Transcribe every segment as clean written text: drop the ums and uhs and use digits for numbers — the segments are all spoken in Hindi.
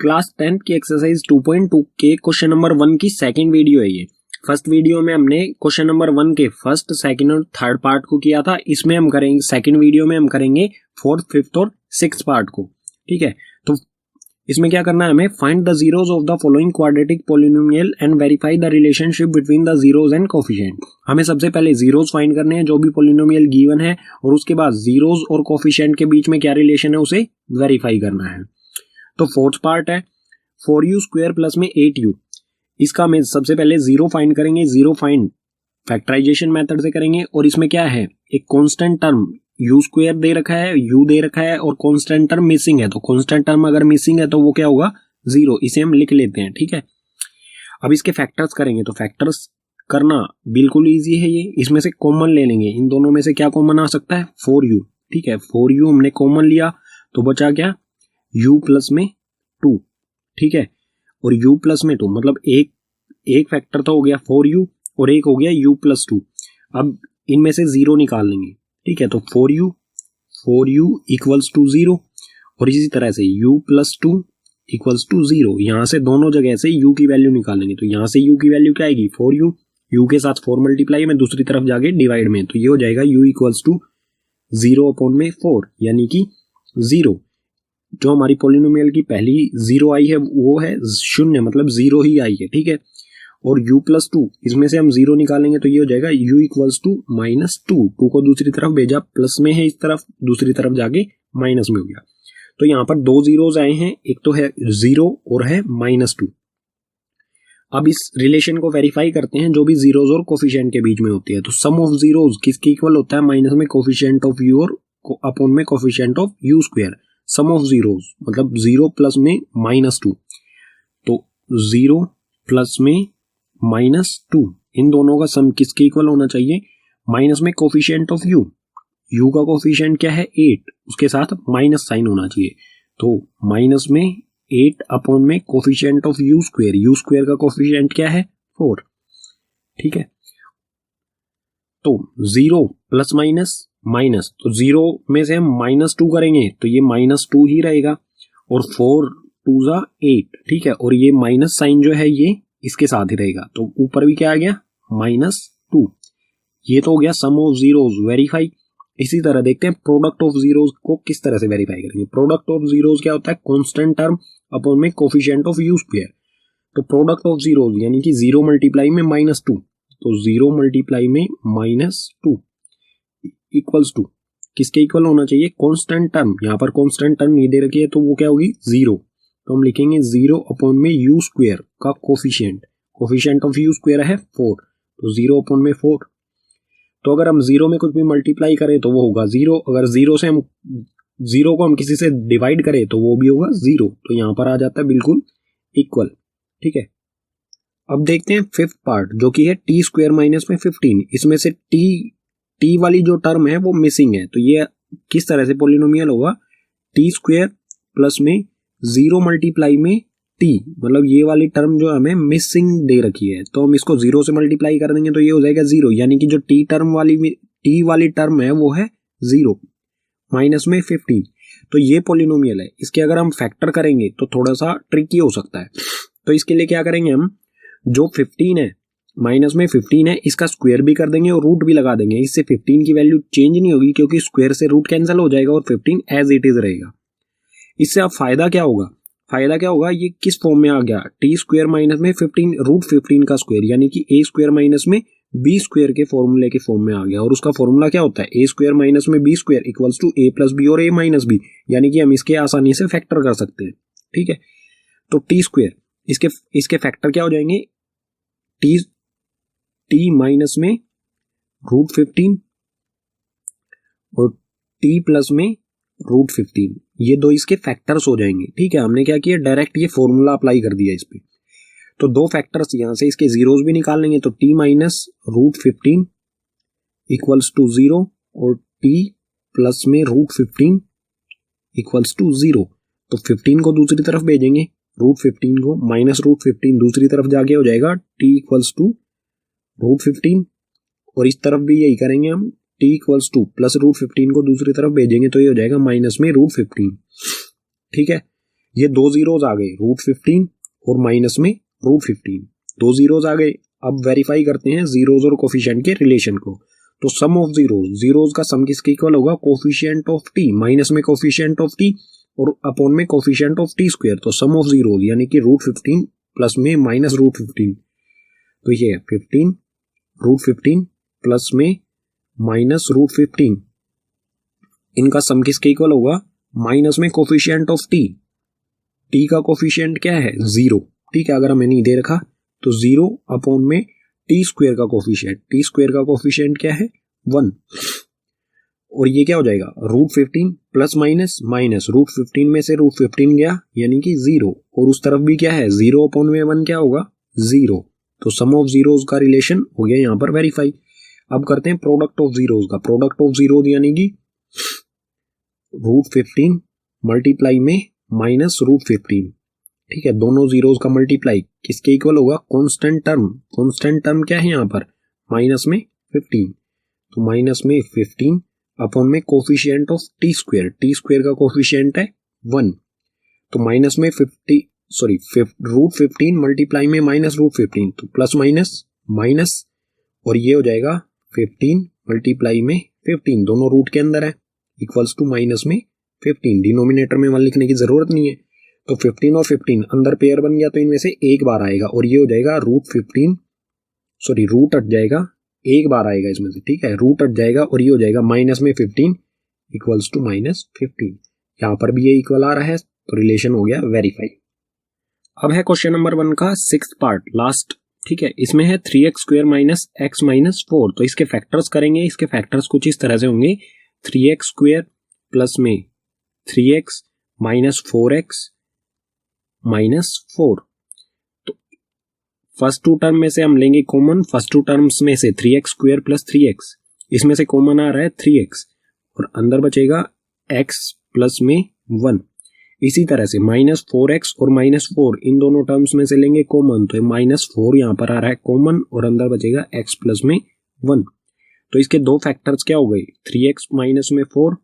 क्लास 10 की एक्सरसाइज 2.2 के क्वेश्चन नंबर 1 की सेकंड वीडियो है ये। फर्स्ट वीडियो में हमने क्वेश्चन नंबर 1 के फर्स्ट, सेकंड और थर्ड पार्ट को किया था। इसमें हम करेंगे, सेकंड वीडियो में हम करेंगे फोर्थ, फिफ्थ और सिक्स्थ पार्ट को। ठीक है, तो इसमें क्या करना है हमें, find the zeros of the following quadratic polynomial and verify the relationship between the zeros and coefficient. हमें सबसे पहले जीरोज फाइंड करने हैं जो भी पॉलिनोमियल गिवन है, और उसके बाद जीरोज और कोफिशिएंट के बीच में क्या रिलेशन है उसे वेरीफाई करना है। तो फोर्थ पार्ट है 4u स्क्वायर प्लस में 8u। इसका हम सबसे पहले जीरो फाइंड करेंगे। जीरो फाइंड फैक्टराइजेशन मेथड से करेंगे, और इसमें क्या है, एक कांस्टेंट टर्म u स्क्वायर दे रखा है, u दे रखा है, और कांस्टेंट टर्म मिसिंग है। तो कांस्टेंट टर्म अगर मिसिंग है तो वो क्या होगा, जीरो। इसे हम लिख लेते हैं। ठीक है, अब इसके फैक्टर्स करेंगे। तो फैक्टर्स करना बिल्कुल इजी है ये। इसमें से कॉमन ले लेंगे। इन दोनों में से क्या कॉमन आ सकता है, 4u। ठीक है, 4u हमने कॉमन लिया तो बचा क्या, u प्लस में 2। ठीक है, और u प्लस में 2 मतलब एक फैक्टर तो हो गया 4u और एक हो गया u प्लस 2। अब इनमें से जीरो निकाल लेंगे। ठीक है, तो 4u इक्वल्स टू 0, और इसी तरह से u प्लस 2 इक्वल्स टू 0। यहां से दोनों जगह से u की वैल्यू निकालेंगे। तो यहां से u की वैल्यू क्या आएगी, 4u, u के साथ 4 मल्टीप्लाई में, दूसरी तरफ जाके डिवाइड में, तो ये हो जाएगा u इक्वल्स टू 0 अपॉन में 4, यानी कि 0। जो हमारी पॉलिनोमियल की पहली जीरो आई है वो है 0, मतलब 0 ही आई है। ठीक है, और u प्लस 2, इसमें से हम 0 निकालेंगे तो ये हो जाएगा u इक्वल्स टू माइनस 2। 2 को दूसरी तरफ भेजा, प्लस में है इस तरफ, दूसरी तरफ जाके माइनस में हो गया। तो यहाँ पर दो जीरोज आए हैं, एक तो है 0 और है -2। अब इस रिलेशन को वेरीफाई करते हैं जो भी जीरोज और कोफिशिएंट के बीच में होती है। तो सम ऑफ जीरोज किसके इक्वल होता है, माइनस में कोफिशिएंट ऑफ u और अपॉन में coefficient of u square. Sum of zeros मतलब 0 प्लस में -2, तो 0 प्लस में -2, इन दोनों का सम किसके इक्वल होना चाहिए, माइनस में कोफिशिएंट ऑफ u। u का कोफिशिएंट क्या है, 8, उसके साथ माइनस साइन होना चाहिए। तो माइनस में 8 अपॉन में coefficient of u square. u square का कोफिशिएंट क्या है, 4। ठीक है, तो 0 प्लस माइनस माइनस, तो 0 में से हम -2 करेंगे तो ये -2 ही रहेगा, और 4 2 जा 8। ठीक है, और ये माइनस साइन जो है ये इसके साथ ही रहेगा, तो ऊपर भी क्या आ गया, -2। ये तो हो गया सम ऑफ जीरोज वेरीफाई। इसी तरह देखते हैं प्रोडक्ट ऑफ जीरोज को किस तरह से वेरीफाई करेंगे। प्रोडक्ट ऑफ जीरोज क्या होता है, कांस्टेंट टर्म अपॉन में कोफिशिएंट ऑफ u स्क्वायर। तो प्रोडक्ट ऑफ जीरोज यानी कि 0 मल्टीप्लाई में -2, तो 0 मल्टीप्लाई में -2 इक्वल्स टू किसके इक्वल होना चाहिए, कांस्टेंट टर्म। यहाँ पर कांस्टेंट टर्म नहीं दे रखी है तो वो क्या होगी, 0। तो हम लिखेंगे 0 अपॉन में u स्क्वायर का कोफिशिएंट ऑफ u स्क्वायर है 4, तो 0 अपॉन में 4। तो अगर हम 0 में कुछ भी मल्टीप्लाई करें तो वो होगा 0। अगर 0 से हम 0 को हम किसी से डिवाइड करें तो वो भी होगा 0। तो यहाँ पर आ जाता है बिल्कुल इक्वल। ठीक है, अब देखते हैं फिफ्थ पार्ट जो कि है टी स्क्वायर माइनस में 15। इसमें से टी वाली जो टर्म है वो मिसिंग है, तो ये किस तरह से पॉलिनोमियल होगा, टी स्क्वायर प्लस में 0 मल्टीप्लाई में टी, मतलब ये वाली टर्म जो हमें मिसिंग दे रखी है, तो हम इसको 0 से मल्टीप्लाई कर देंगे तो ये हो जाएगा 0, यानी कि जो टी वाली टर्म है वो है 0 माइनस में 15। तो ये पॉलिनोमियल है। इसके अगर हम फैक्टर करेंगे तो थोड़ा सा ट्रिकी हो सकता है। तो इसके लिए क्या करेंगे, हम जो 15 है, माइनस में 15 है, इसका स्क्वायर भी कर देंगे और रूट भी लगा देंगे। इससे 15 की वैल्यू चेंज नहीं होगी, क्योंकि स्क्वायर से रूट कैंसिल हो जाएगा और 15 एज इट इज रहेगा। इससे अब फायदा क्या होगा, ये किस फॉर्म में आ गया, टी स्क्वायर माइनस में 15 रूट 15 का स्क्वायर, यानी कि ए स्क्वायर माइनस में बी स्क्वायर के फॉर्मूले के फॉर्म में आ गया। और उसका फॉर्मूला क्या होता है, ए स्क्वायर माइनस में b square equals to a plus b और ए माइनस बी, यानी कि हम इसके आसानी से फैक्टर कर सकते हैं। ठीक है, तो टी स्क्वायर, इसके फैक्टर क्या हो जाएंगे, टी माइनस में रूट 15 और टी प्लस में रूट 15, ये दो इसके फैक्टर्स हो जाएंगे। ठीक है, हमने क्या किया, डायरेक्ट ये फॉर्मूला अप्लाई कर दिया इस पे। तो दो फैक्टर्स, यहां से इसके जीरोस भी निकाल लेंगे, तो t minus root 15 equals to 0 और टी प्लस में रूट 15 इक्वल्स टू 0। तो 15 को दूसरी तरफ भेजेंगे, रूट 15 को, माइनस रूट 15 दूसरी तरफ जाके हो जाएगा टी इक्वल्स टू रूट 15, और इस तरफ भी यही करेंगे हम, t equals to plus root 15 को दूसरी तरफ भेजेंगे तो ये हो जाएगा माइनस में रूट 15। ठीक है, ये दो जीरोज आ गए √15 और माइनस में √15, दो जीरोज आ गए। अब वेरीफाई करते हैं जीरोज और कोफिशिएंट के रिलेशन को। तो सम ऑफ जीरोज, जीरोज का सम किसके इक्वल होगा, कोफिशिएंट ऑफ टी, माइनस में कोफिशिएंट ऑफ टी और अपॉन में कोफिशिएंट ऑफ टी स्क्वायर। तो सम ऑफ जीरोज यानी कि √15 प्लस में माइनस √15, तो ये 15 √15 प्लस में माइनस √15, इनका सम किसके इक्वल होगा, माइनस में कोफिशिएंट ऑफ टी, टी का कोफिशिएंट क्या है 0, ठीक है, अगर हमें नहीं दे रखा तो 0 अपॉन में टी स्क्वायर का कोफिशिएंट, टी स्क्वायर का कोफिशिएंट क्या है 1, और ये क्या हो जाएगा √15 प्लस माइनस माइनस √15 में से √15 गया यानी कि 0, और उस तरफ भी क्या है 0 अपॉन में 1 क्या होगा 0। तो सम ऑफ जीरोज का रिलेशन हो गया यहाँ पर वेरीफाई। अब करते हैं प्रोडक्ट ऑफ जीरोज का। प्रोडक्ट ऑफ जीरोज यानी कि √15 मल्टीप्लाई में माइनस √15, ठीक है, दोनों जीरोज का मल्टीप्लाई किसके इक्वल होगा, कांस्टेंट टर्म, कांस्टेंट टर्म क्या है यहाँ पर माइनस में 15, तो माइनस में 15 अपॉन में coefficient of T square, T square का कोफिशिएंट है 1, तो माइनस में √15 मल्टीप्लाई में माइनस √15, तो प्लस माइनस माइनस, और ये हो जाएगा 15 मल्टीप्लाई में 15, दोनों रूट के अंदर है, इक्वल्स टू माइनस में 15, डिनोमिनेटर में 1 लिखने की जरूरत नहीं है। तो 15 और 15 अंदर पेयर बन गया तो इनमें से एक बार आएगा, और ये हो जाएगा रूट हट जाएगा, एक बार आएगा इसमें से, ठीक है, रूट हट जाएगा और ये हो जाएगा माइनस में 15 इक्वल्स टू माइनस 15, यहाँ पर भी ये इक्वल आ रहा है, तो रिलेशन हो गया वेरीफाई। अब है क्वेश्चन नंबर 1 का 6th पार्ट, लास्ट, ठीक है, इसमें है 3x² माइनस x माइनस 4, तो इसके फैक्टर्स करेंगे। इसके फैक्टर्स कुछ इस तरह से होंगे 3x² प्लस में 3x माइनस 4x माइनस 4, तो फर्स्ट टू टर्म में से हम लेंगे कॉमन, फर्स्ट टू टर्म्स में से 3x² प्लस 3x, इसमें से कॉमन आ रहा है 3x और अंदर बचेगा x प्लस में 1। इसी तरह से माइनस 4x और माइनस 4 इन दोनों टर्म्स में से लेंगे कॉमन, तो माइनस 4 यहाँ पर आ रहा है कॉमन और अंदर बचेगा x प्लस में 1। तो इसके दो फैक्टर्स क्या हो गए, 3x माइनस में 4,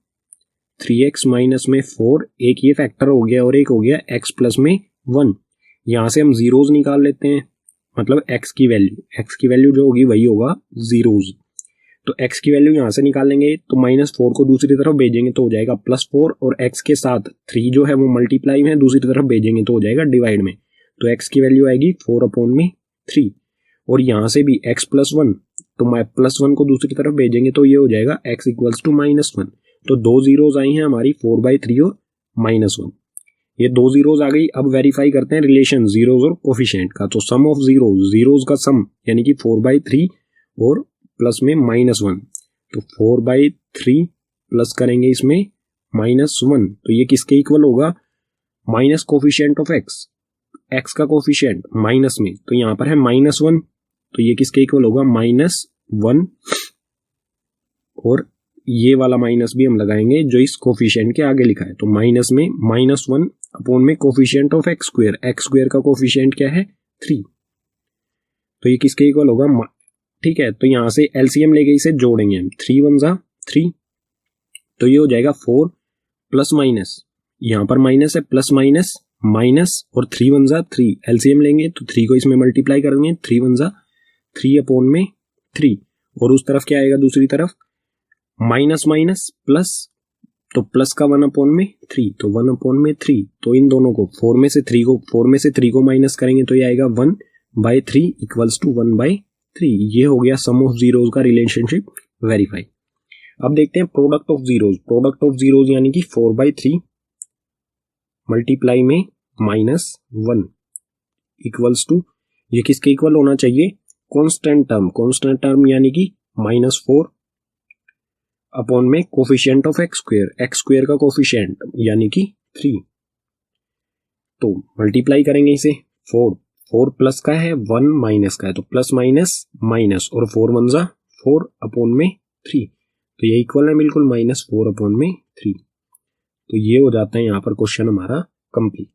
3x माइनस में 4, एक ये फैक्टर हो गया और एक हो गया x प्लस में 1। यहाँ से हम जीरोज निकाल लेते हैं, मतलब x की वैल्यू जो होगी वही होगा जीरोज, तो x की वैल्यू यहाँ से निकाल लेंगे, तो माइनस 4 को दूसरी तरफ भेजेंगे तो हो जाएगा प्लस 4, और x के साथ 3 जो है वो मल्टीप्लाई में दूसरी तरफ भेजेंगे तो हो जाएगा डिवाइड में, तो x की वैल्यू आएगी 4 अपॉन में 3, और यहाँ से भी x प्लस 1, तो प्लस 1 को दूसरी तरफ भेजेंगे तो ये हो जाएगा x इक्वल्स टू माइनस 1। तो दो जीरोज आई हैं हमारी 4/3 और माइनस 1, ये दो जीरोज आ गई। अब वेरीफाई करते हैं रिलेशन जीरोज और कोफिशिएंट का। तो सम ऑफ जीरोज का सम यानी कि 4/3 और प्लस में माइनस 1, तो 4/3 प्लस करेंगे इसमें माइनस 1, तो ये किसके इक्वल होगा, माइनस कोफिशिएंट ऑफ x का कोफिशिएंट माइनस में, तो यहाँ पर है -1, तो ये किसके इक्वल होगा -1, और ये वाला माइनस भी हम लगाएंगे जो इस कोफिशिएंट के आगे लिखा है, तो माइनस में -1 अपॉन में कोफिशिएंट ऑफ x स्क्वायर का कोफिशिएंट क्या है 3, तो ये किसके इक्वल होगा, ठीक है, तो यहां से एलसीएम लेके इसे जोड़ेंगे हम, 3 1 जा 3, तो ये हो जाएगा 4 प्लस माइनस, यहां पर माइनस है, प्लस माइनस माइनस और 3 1 जा 3, एलसीएम लेंगे तो 3 को इसमें मल्टीप्लाई करेंगे, 3 1 जा 3 अपॉन में 3, और उस तरफ क्या आएगा दूसरी तरफ माइनस माइनस प्लस, तो प्लस का 1 अपॉन में 3, तो 1 अपॉन में 3, तो इन दोनों को 4 में से 3 को माइनस करेंगे तो ये आएगा 1/3 इक्वल्स टू 1/3। ये हो गया सम ऑफ जीरोज का रिलेशनशिप वेरीफाई। अब देखते हैं product of zeros. Product of zeros यानी कि 4/3 मल्टीप्लाई में -1 इक्वल्स टू, ये किसके इक्वल होना चाहिए, कांस्टेंट टर्म यानी कि -4 अपॉन में कोफिशिएंट ऑफ x स्क्वायर का कोफिशिएंट यानी कि 3, तो मल्टीप्लाई करेंगे इसे, 4 प्लस का है 1 माइनस का है, तो प्लस माइनस माइनस, और 4 1 जा 4 अपॉन में 3, तो ये इक्वल है बिल्कुल -4 अपॉन में 3, तो ये हो जाता है यहाँ पर क्वेश्चन हमारा कंप्लीट।